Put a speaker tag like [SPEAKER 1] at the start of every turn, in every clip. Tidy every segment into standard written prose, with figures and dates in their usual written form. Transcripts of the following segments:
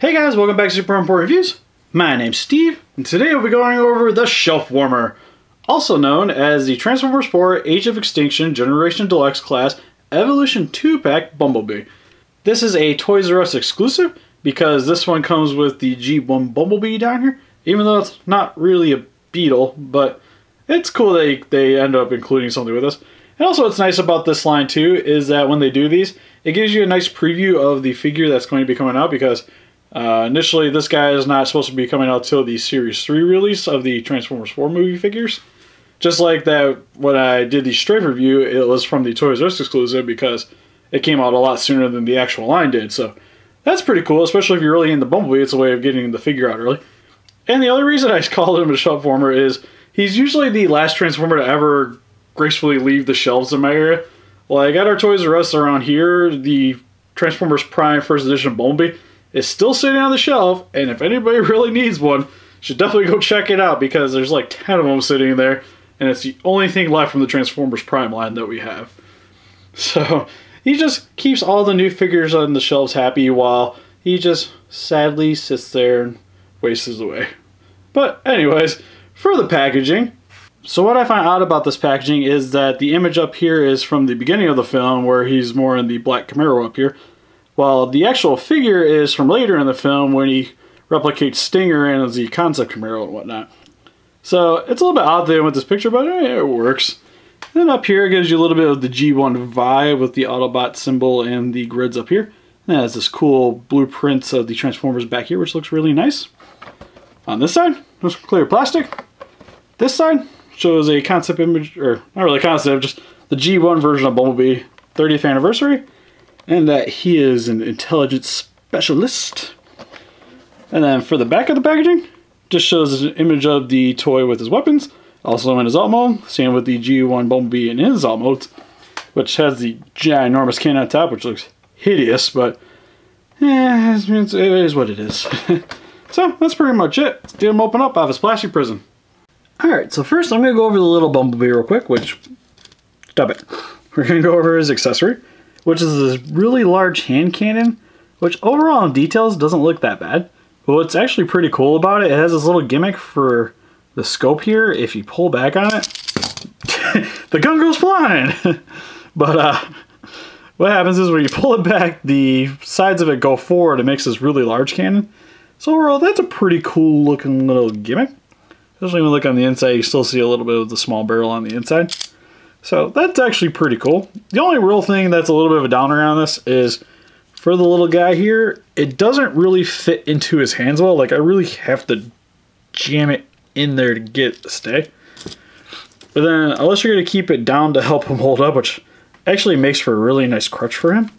[SPEAKER 1] Hey guys, welcome back to Super Import Reviews. My name's Steve, and today we'll be going over the Shelf Warmer, also known as the Transformers 4 Age of Extinction Generation Deluxe Class Evolution 2-Pack Bumblebee. This is a Toys R Us exclusive because this one comes with the G1 Bumblebee down here, even though it's not really a Beetle, but it's cool they end up including something with this. And also what's nice about this line too is that when they do these, it gives you a nice preview of the figure that's going to be coming out because initially, this guy is not supposed to be coming out till the Series 3 release of the Transformers 4 movie figures. Just like that, when I did the Stripe review, it was from the Toys R Us exclusive because it came out a lot sooner than the actual line did. So that's pretty cool, especially if you're really into Bumblebee. It's a way of getting the figure out early. And the other reason I called him a shelf warmer is he's usually the last Transformer to ever gracefully leave the shelves in my area. Like at our Toys R Us around here, the Transformers Prime First Edition Bumblebee is still sitting on the shelf, and if anybody really needs one, should definitely go check it out because there's like 10 of them sitting there, and it's the only thing left from the Transformers Prime line that we have. So he just keeps all the new figures on the shelves happy while he just sadly sits there and wastes away. But anyways, for the packaging, so what I find odd about this packaging is that the image up here is from the beginning of the film where he's more in the black Camaro up here, while the actual figure is from later in the film when he replicates Stinger and is the concept Camaro and whatnot. So it's a little bit odd there with this picture, but it works. And then up here it gives you a little bit of the G1 vibe with the Autobot symbol and the grids up here. And it has this cool blueprints of the Transformers back here, which looks really nice. On this side, there's clear plastic. This side shows a concept image, or not really concept, just the G1 version of Bumblebee 30th anniversary. And that he is an intelligence specialist. And then for the back of the packaging, just shows an image of the toy with his weapons, also in his alt mode, same with the G1 Bumblebee in his alt mode, which has the ginormous cannon on top, which looks hideous, but it is what it is. So that's pretty much it. Let's get him open up out of his plastic prison. Alright, so first I'm going to go over the little Bumblebee real quick, stop it. We're going to go over his accessory, which is this really large hand cannon, which overall in details doesn't look that bad. But what's actually pretty cool about it, it has this little gimmick for the scope here. If you pull back on it, the gun goes flying. But what happens is when you pull it back, the sides of it go forward. It makes this really large cannon. So overall, that's a pretty cool looking little gimmick. Especially when you look on the inside, you still see a little bit of the small barrel on the inside. So that's actually pretty cool. The only real thing that's a little bit of a downer on this is for the little guy here, it doesn't really fit into his hands well. Like I really have to jam it in there to get it to stay. But then unless you're going to keep it down to help him hold up, which actually makes for a really nice crutch for him.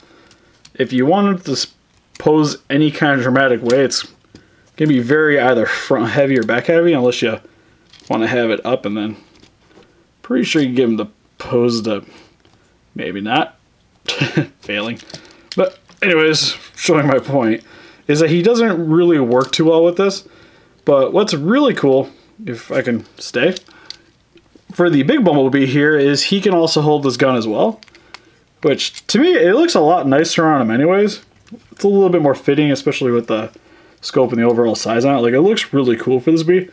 [SPEAKER 1] If you wanted to pose any kind of dramatic way, it's going to be very either front heavy or back heavy unless you want to have it up, and then pretty sure you can get him to posed up, maybe not, failing. But anyways, showing my point is that he doesn't really work too well with this. But what's really cool, if I can stay, for the big Bumblebee here is he can also hold this gun as well, which to me it looks a lot nicer on him anyways. It's a little bit more fitting, especially with the scope and the overall size on it. Like it looks really cool for this bee,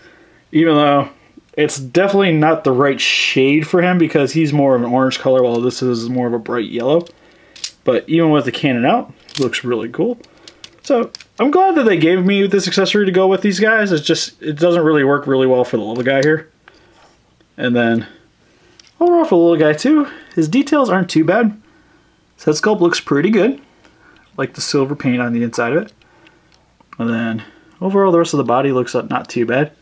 [SPEAKER 1] even though it's definitely not the right shade for him because he's more of an orange color while this is more of a bright yellow. But even with the cannon out, it looks really cool. So I'm glad that they gave me this accessory to go with these guys. It's just, it doesn't really work really well for the little guy here. And then overall for the little guy too, his details aren't too bad. So that sculpt looks pretty good. Like the silver paint on the inside of it. And then overall the rest of the body looks not too bad.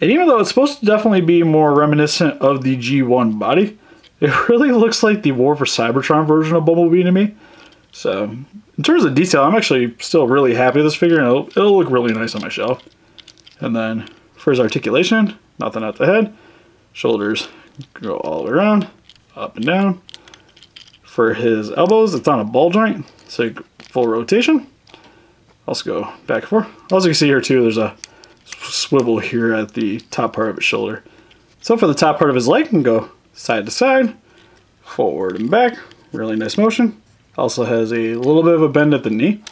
[SPEAKER 1] And even though it's supposed to definitely be more reminiscent of the G1 body, it really looks like the War for Cybertron version of Bumblebee to me. So, in terms of detail, I'm actually still really happy with this figure, and it'll look really nice on my shelf. And then, for his articulation, nothing at the head. Shoulders go all the way around, up and down. For his elbows, it's on a ball joint, so full rotation. Also go back and forth. Also, you can see here too, there's a swivel here at the top part of his shoulder. So for the top part of his leg, you can go side to side, forward and back. Really nice motion. Also has a little bit of a bend at the knee.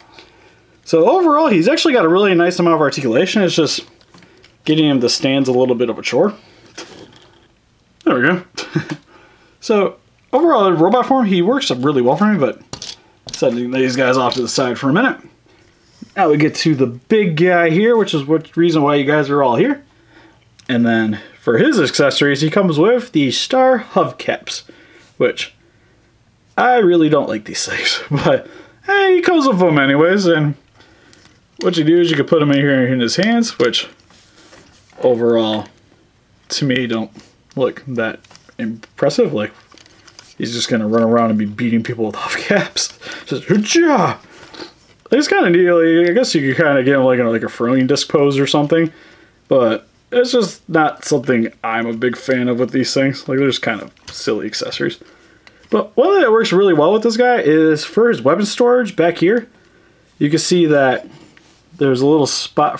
[SPEAKER 1] So overall, he's actually got a really nice amount of articulation. It's just getting him to stand's a little bit of a chore. There we go. So overall, in robot form, he works really well for me, but setting these guys off to the side for a minute. Now we get to the big guy here, which is what reason why you guys are all here. And then for his accessories, he comes with the Star Hubcaps, which I really don't like these things, but hey, he comes with them anyways. And what you do is you can put them in here in his hands, which overall, to me, don't look that impressive. Like, he's just gonna run around and be beating people with hubcaps. Just, hoo-cha! It's kind of neat. Like, I guess you could kind of get him like a throwing disc pose or something, but it's just not something I'm a big fan of with these things. Like, they're just kind of silly accessories. But one thing that works really well with this guy is for his weapon storage back here. You can see that there's a little spot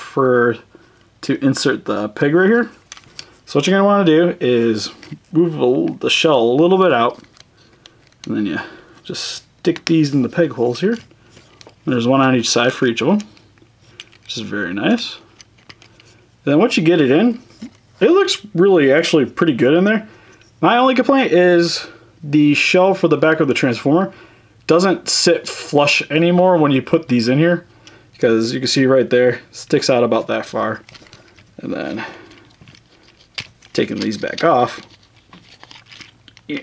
[SPEAKER 1] to insert the peg right here. So what you're going to want to do is move the shell a little bit out, and then you just stick these in the peg holes here. And there's one on each side for each of them, which is very nice. And then once you get it in, it looks really actually pretty good in there. My only complaint is the shell for the back of the transformer doesn't sit flush anymore when you put these in here, because you can see right there, it sticks out about that far. And then taking these back off, yeah,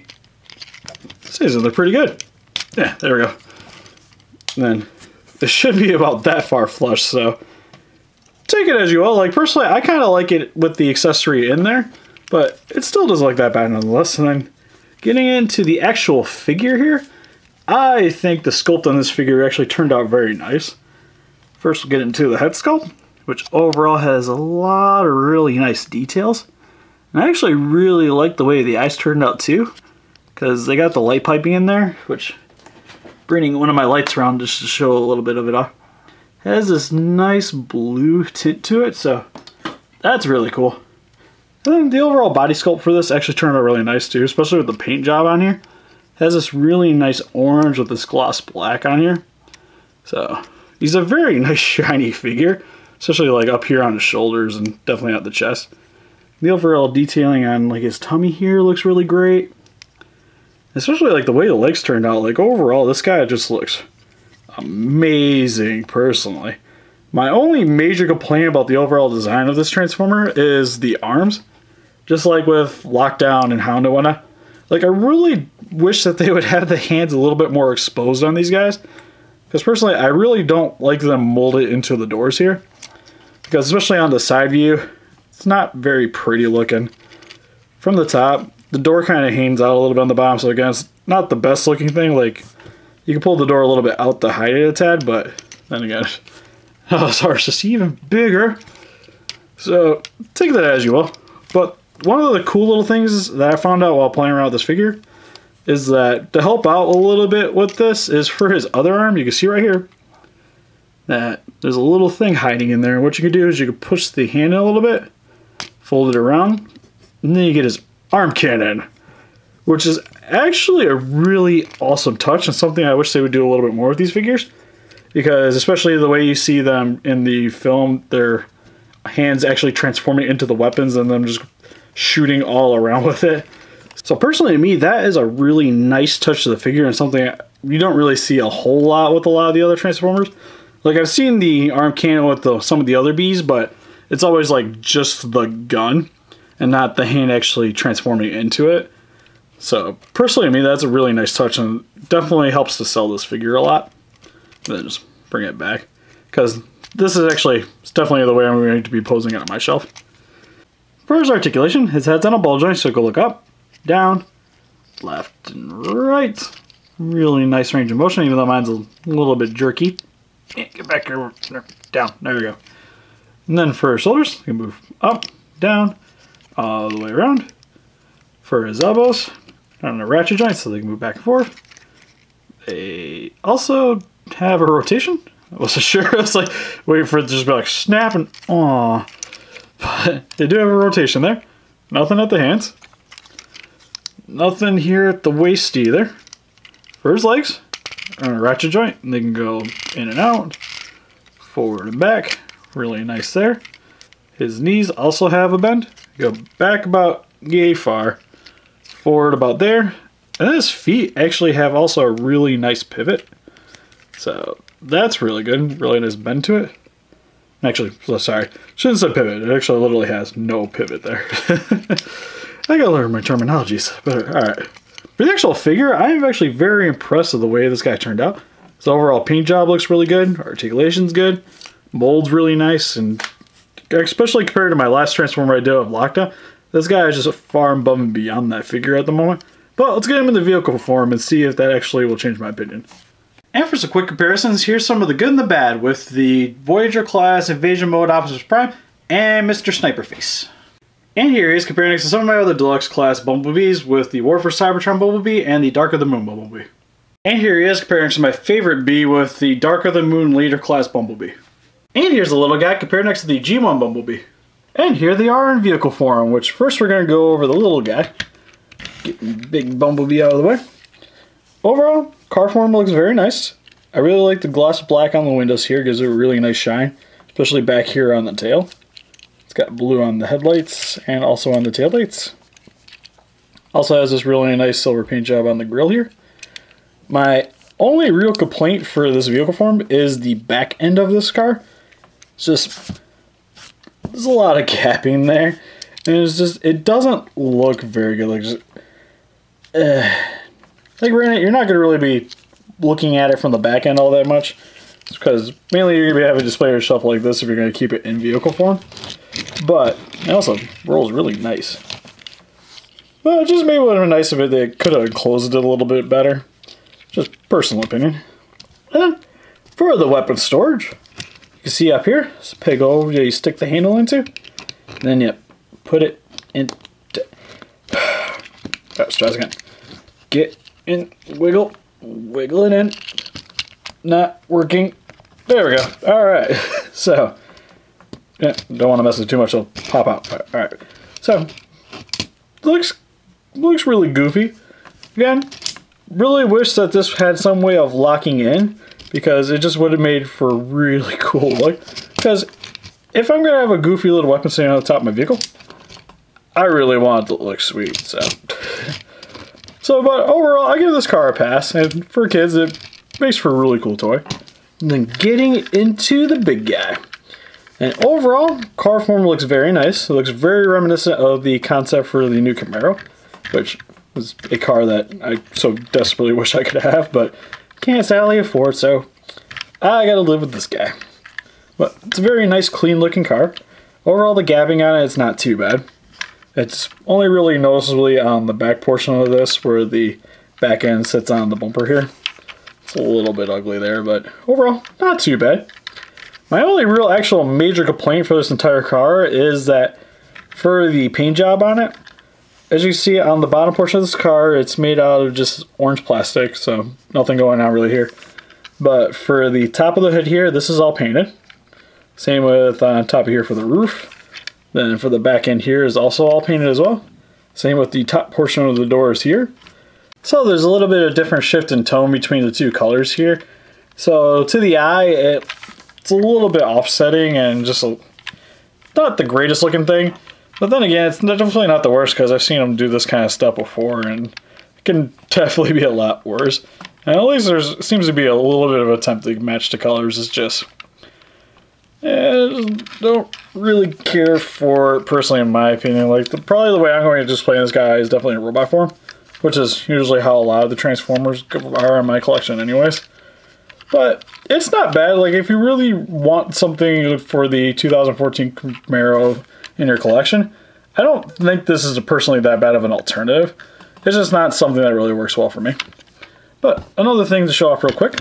[SPEAKER 1] says they're pretty good. Yeah, there we go. And then it should be about that far flush, so take it as you will. Like, personally, I kind of like it with the accessory in there, but it still doesn't look that bad nonetheless. And then getting into the actual figure here, I think the sculpt on this figure actually turned out very nice. First, we'll get into the head sculpt, which overall has a lot of really nice details. And I actually really like the way the eyes turned out too, because they got the light piping in there, which, bringing one of my lights around just to show a little bit of it off, has this nice blue tint to it, so that's really cool. And then the overall body sculpt for this actually turned out really nice too, especially with the paint job on here. It has this really nice orange with this gloss black on here. So he's a very nice shiny figure, especially like up here on his shoulders and definitely at the chest. The overall detailing on like his tummy here looks really great. Especially like the way the legs turned out. Like overall, this guy just looks amazing personally. My only major complaint about the overall design of this Transformer is the arms. Just like with Lockdown and Hound and whatnot. Like, I really wish that they would have the hands a little bit more exposed on these guys. Because personally, I really don't like them molded into the doors here. Because especially on the side view, it's not very pretty looking. From the top, the door kind of hangs out a little bit on the bottom, so again, it's not the best looking thing. Like, you can pull the door a little bit out to hide it a tad, but then again, oh, it's hard to see even bigger. So, take that as you will. But one of the cool little things that I found out while playing around with this figure is that to help out a little bit with this is for his other arm. You can see right here that there's a little thing hiding in there. And what you can do is you can push the hand in a little bit, fold it around, and then you get his arm cannon, which is actually a really awesome touch and something I wish they would do a little bit more with these figures, because especially the way you see them in the film, their hands actually transforming into the weapons and them just shooting all around with it. So personally to me, that is a really nice touch to the figure and something you don't really see a whole lot with a lot of the other Transformers. Like, I've seen the arm cannon with some of the other bees, but it's always like just the gun and not the hand actually transforming into it. So personally to me, that's a really nice touch and definitely helps to sell this figure a lot. And then just bring it back, because this is actually, it's definitely the way I'm going to be posing it on my shelf. For his articulation, his head's on a ball joint, so go look up, down, left, and right. Really nice range of motion, even though mine's a little bit jerky. Get back here, down, there we go. And then for his shoulders, you can move up, down, all the way around. For his elbows, on a ratchet joint, so they can move back and forth. They also have a rotation. I wasn't sure. I was like waiting for it to just be like snap and aw. But they do have a rotation there. Nothing at the hands. Nothing here at the waist either. For his legs, on a ratchet joint, and they can go in and out. forward and back. Really nice there. His knees also have a bend. Go back about yay far. Forward about there. And his feet actually have also a really nice pivot. So that's really good. Really nice bend to it. Actually, sorry. Shouldn't say pivot. It actually literally has no pivot there. I gotta learn my terminologies better. Alright. For the actual figure, I am actually very impressed with the way this guy turned out. His overall paint job looks really good. Articulation's good. Mold's really nice. And especially compared to my last Transformer I did of Lockdown, this guy is just far above and beyond that figure at the moment. But let's get him in the vehicle form and see if that actually will change my opinion. And for some quick comparisons, here's some of the good and the bad with the Voyager class, Invasion Mode, Optimus Prime, and Mr. Sniper Face. And here he is comparing next to some of my other deluxe class Bumblebees with the War for Cybertron Bumblebee and the Dark of the Moon Bumblebee. And here he is comparing next to my favorite bee with the Dark of the Moon Leader class Bumblebee. And here's the little guy compared next to the G1 Bumblebee. And here they are in vehicle form, which first we're going to go over the little guy. Getting big Bumblebee out of the way. Overall, car form looks very nice. I really like the gloss black on the windows here, gives it a really nice shine, especially back here on the tail. It's got blue on the headlights and also on the taillights. Also has this really nice silver paint job on the grille here. My only real complaint for this vehicle form is the back end of this car. It's just, there's a lot of gapping there, and it's just, it doesn't look very good. Like, just, like you're not going to really be looking at it from the back end all that much, because mainly you're going to be having a display or shelf like this if you're going to keep it in vehicle form. But it also rolls really nice. But it just maybe would have been nice if they could have enclosed it a little bit better. Just personal opinion. And for the weapon storage, you can see up here, it's a peg hole you stick the handle into, and then you put it in. Let's try this again. Get in, wiggle it in. Not working. There we go. All right. So, yeah, don't want to mess with it too much. It'll pop out. All right. So, looks really goofy. Again, really wish that this had some way of locking in, because it just would have made for a really cool look. Because if I'm gonna have a goofy little weapon sitting on the top of my vehicle, I really want it to look sweet. So, but overall, I give this car a pass, and for kids, it makes for a really cool toy. And then getting into the big guy. And overall, car form looks very nice. It looks very reminiscent of the concept for the new Camaro, which was a car that I so desperately wish I could have, but can't sadly afford, so I gotta live with this guy. But it's a very nice, clean looking car. Overall, the gapping on it, it's not too bad. It's only really noticeably on the back portion of this where the back end sits on the bumper here. It's a little bit ugly there, but overall, not too bad. My only real actual major complaint for this entire car is that for the paint job on it, as you see on the bottom portion of this car, it's made out of just orange plastic, so nothing going on really here. But for the top of the hood here, this is all painted. Same with on top of here for the roof. Then for the back end here is also all painted as well. Same with the top portion of the doors here. So there's a little bit of different shift in tone between the two colors here. So to the eye, it's a little bit offsetting and just not the greatest looking thing. But then again, it's definitely not the worst, because I've seen them do this kind of stuff before, and it can definitely be a lot worse. And at least there seems to be a little bit of an attempt to match the colors. It's just, don't really care for it personally, in my opinion. Like, probably the way I'm going to display this guy is definitely in robot form, which is usually how a lot of the Transformers are in my collection anyways. But it's not bad. Like, if you really want something for the 2014 Camaro in your collection, I don't think this is personally that bad of an alternative. It's just not something that really works well for me. But another thing to show off real quick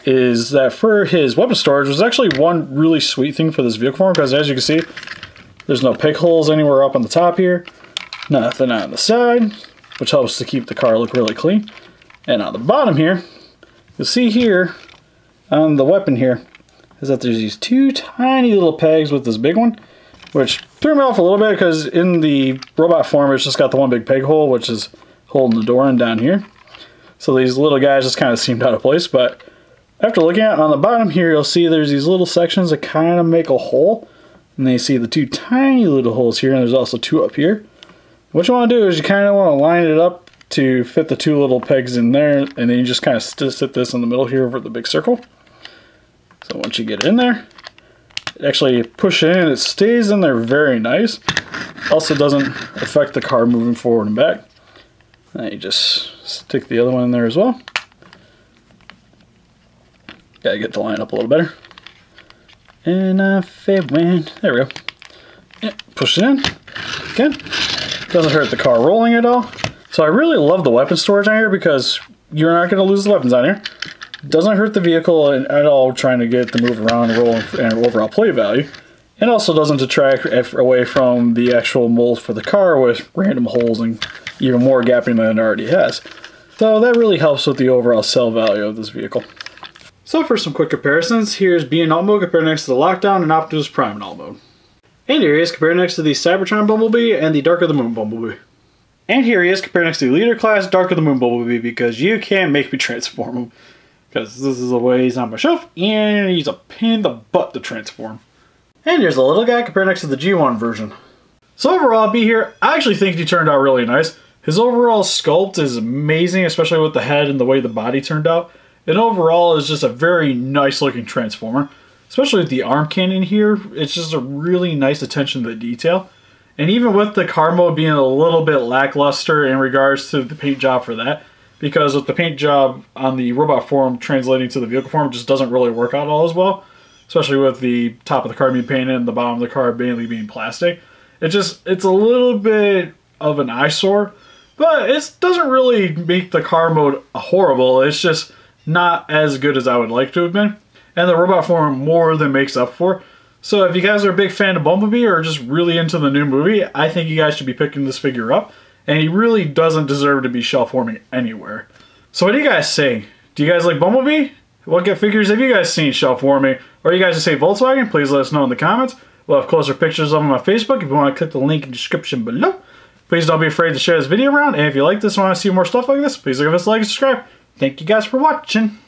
[SPEAKER 1] is that for his weapon storage, there's actually one really sweet thing for this vehicle form, because as you can see, there's no peg holes anywhere up on the top here, nothing on the side, which helps to keep the car look really clean. And on the bottom here, you'll see here on the weapon here is that there's these two tiny little pegs with this big one, which threw me off a little bit, because in the robot form it's just got the one big peg hole, which is holding the door in down here. So these little guys just kind of seemed out of place, but After looking at it, on the bottom here, you'll see there's these little sections that kind of make a hole. And then you see the two tiny little holes here, and there's also two up here. What you want to do is you kind of want to line it up to fit the two little pegs in there, and then you just kind of sit this in the middle here over the big circle. So once you get it in there, actually push it in, it stays in there very nice. Also doesn't affect the car moving forward and back. Then you just stick the other one in there as well. Gotta get the line up a little better. And there we go. Yeah, push it in. Again, doesn't hurt the car rolling at all. So I really love the weapon storage on here because you're not going to lose the weapons on here. It doesn't hurt the vehicle at all trying to get it to move around and roll and overall play value. It also doesn't detract away from the actual mold for the car with random holes and even more gapping than it already has. So that really helps with the overall sell value of this vehicle. So for some quick comparisons, here's B in alt mode compared next to the Lockdown and Optimus Prime in alt mode. And here he is compared next to the Cybertron Bumblebee and the Dark of the Moon Bumblebee. And here he is compared next to the Leader Class Dark of the Moon Bumblebee, because you can't make me transform him. Because this is the way he's on my shelf, and he's a pain in the butt to transform. And here's the little guy compared next to the G1 version. So overall, B here, I actually think he turned out really nice. His overall sculpt is amazing, especially with the head and the way the body turned out. And overall is just a very nice looking Transformer. Especially with the arm cannon here, it's just a really nice attention to the detail. And even with the car mode being a little bit lackluster in regards to the paint job for that, because with the paint job on the robot form translating to the vehicle form, it just doesn't really work out all as well. Especially with the top of the car being painted and the bottom of the car mainly being plastic. It's a little bit of an eyesore, but it doesn't really make the car mode horrible. It's just not as good as I would like to have been. And the robot form more than makes up for. So if you guys are a big fan of Bumblebee or just really into the new movie, I think you guys should be picking this figure up. And he really doesn't deserve to be shelf warming anywhere. So what do you guys say? Do you guys like Bumblebee? What figures have you guys seen shelf warming? Or you guys just say Volkswagen? Please let us know in the comments. We'll have closer pictures of them on Facebook if you want to click the link in the description below. Please don't be afraid to share this video around. And if you like this and want to see more stuff like this, please give us a like and subscribe. Thank you guys for watching.